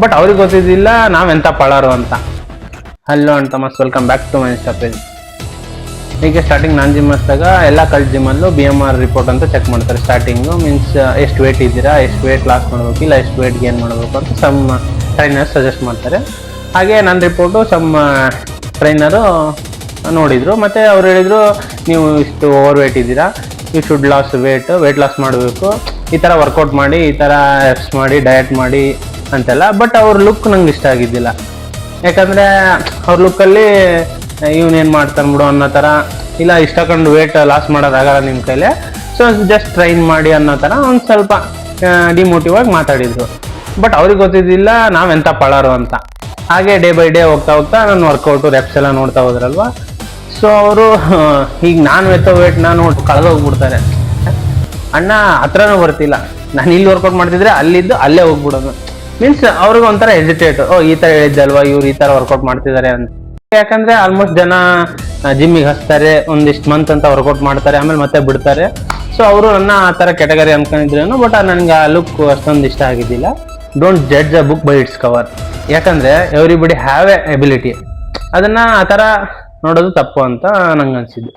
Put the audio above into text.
But ಅವ್ರಿಗೆ ಗೊತ್ತಿದ್ದಿಲ್ಲ ನಾವೆಂಥ ಪಳಾರು ಅಂತ. ಹಲೋ ಅಂತ ಮಸ್ತ್ welcome back to my insta page. ಹೀಗೆ ಸ್ಟಾರ್ಟಿಂಗ್ ನಾನು ಜಿಮ್ ಹಚ್ಚಿದಾಗ ಎಲ್ಲ ಕಲ್ಟ್ ಜಿಮ್ಮಲ್ಲೂ BMR ರಿಪೋರ್ಟ್ ಅಂತ ಚೆಕ್ ಮಾಡ್ತಾರೆ. ಸ್ಟಾರ್ಟಿಂಗು ಮೀನ್ಸ್ ಎಷ್ಟು ವೇಟ್ ಇದ್ದೀರಾ, ಎಷ್ಟು ವೇಟ್ ಲಾಸ್ ಮಾಡಬೇಕು, ಇಲ್ಲ ಎಷ್ಟು ವೇಟ್ ಗೇನ್ ಮಾಡಬೇಕು ಅಂತ ಸಮ್ ಟ್ರೈನರ್ಸ್ ಸಜೆಸ್ಟ್ ಮಾಡ್ತಾರೆ. ಹಾಗೆ ನನ್ನ ರಿಪೋರ್ಟು ಸಮ್ ಟ್ರೈನರು ನೋಡಿದರು. ಮತ್ತು ಅವ್ರು ಹೇಳಿದರು, ನೀವು ಇಷ್ಟು ಓವರ್ ವೇಟ್ ಇದ್ದೀರಾ, ಯು ಶುಡ್ ವೇಟ್ ಲಾಸ್ ಮಾಡಬೇಕು, ಈ ಥರ ವರ್ಕೌಟ್ ಮಾಡಿ, ಈ ಥರ ಎಪ್ಸ್ ಮಾಡಿ, ಡಯಟ್ ಮಾಡಿ ಅಂತೆಲ್ಲ. ಬಟ್ ಅವ್ರ ಲುಕ್ ನಂಗೆ ಇಷ್ಟ ಆಗಿದ್ದಿಲ್ಲ. ಯಾಕಂದರೆ ಅವ್ರ ಲುಕ್ಕಲ್ಲಿ ಇವನೇನು ಮಾಡ್ತಾನೆ ಬಿಡು ಅನ್ನೋ ಥರ, ಇಲ್ಲ ಇಷ್ಟಕೊಂಡು ವೇಟ್ ಲಾಸ್ ಮಾಡೋದಾಗಲ್ಲ ನಿಮ್ಮ ಕೈಲೇ, ಸೊ ಜಸ್ಟ್ ಟ್ರೈನ್ ಮಾಡಿ ಅನ್ನೋ ಥರ ಒಂದು ಸ್ವಲ್ಪ ಡಿಮೋಟಿವ್ ಆಗಿ ಮಾತಾಡಿದರು. ಬಟ್ ಅವ್ರಿಗೆ ಗೊತ್ತಿದ್ದಿಲ್ಲ ನಾವೆಂಥ ಪಳಾರು ಅಂತ. ಹಾಗೆ ಡೇ ಬೈ ಡೇ ಹೋಗ್ತಾ ನಾನು ವರ್ಕೌಟು ರೆಪ್ಸ್ ಎಲ್ಲ ನೋಡ್ತಾ ಹೋದ್ರಲ್ವ. ಸೊ ಅವರು ಈಗ ನಾನು ಎತ್ತೋ ವೇಟ್ ನಾನು ಕಳೆದೋಗ್ಬಿಡ್ತಾರೆ. ಅಣ್ಣ ಹತ್ರನೂ ಬರ್ತಿಲ್ಲ, ನಾನು ಇಲ್ಲಿ ವರ್ಕೌಟ್ ಮಾಡ್ತಿದ್ರೆ ಅಲ್ಲಿದ್ದು ಅಲ್ಲೇ ಹೋಗ್ಬಿಡೋದು. ಮೀನ್ಸ್ ಅವ್ರಿಗೆ ಒಂಥರ ಹೆಸಿಟೇಟ್, ಈ ಥರ ಹೇಳಿದ್ದಲ್ವ ಇವ್ರು ಈ ಥರ ವರ್ಕೌಟ್ ಮಾಡ್ತಿದ್ದಾರೆ ಅಂತ. ಯಾಕಂದರೆ ಆಲ್ಮೋಸ್ಟ್ ಜನ ಜಿಮ್ಮಿಗೆ ಹಚ್ತಾರೆ, ಒಂದಿಷ್ಟು ಮಂತ್ ಅಂತ ವರ್ಕೌಟ್ ಮಾಡ್ತಾರೆ, ಆಮೇಲೆ ಮತ್ತೆ ಬಿಡ್ತಾರೆ. ಸೊ ಅವರು ನನ್ನ ಆ ಥರ ಕೆಟಗರಿ ಅನ್ಕೊಂಡಿದ್ರೇನು. ಬಟ್ ನನಗೆ ಆ ಲುಕ್ ಅಷ್ಟೊಂದು ಇಷ್ಟ ಆಗಿದ್ದಿಲ್ಲ. Don't judge a book by its cover. ಯಾಕಂದರೆ ಎವ್ರಿಬಡಿ ಹ್ಯಾವ್ ಎ ಎಬಿಲಿಟಿ. ಅದನ್ನು ಆ ಥರ ನೋಡೋದು ತಪ್ಪು ಅಂತ ನಂಗೆ ಅನಿಸಿದ್ದು.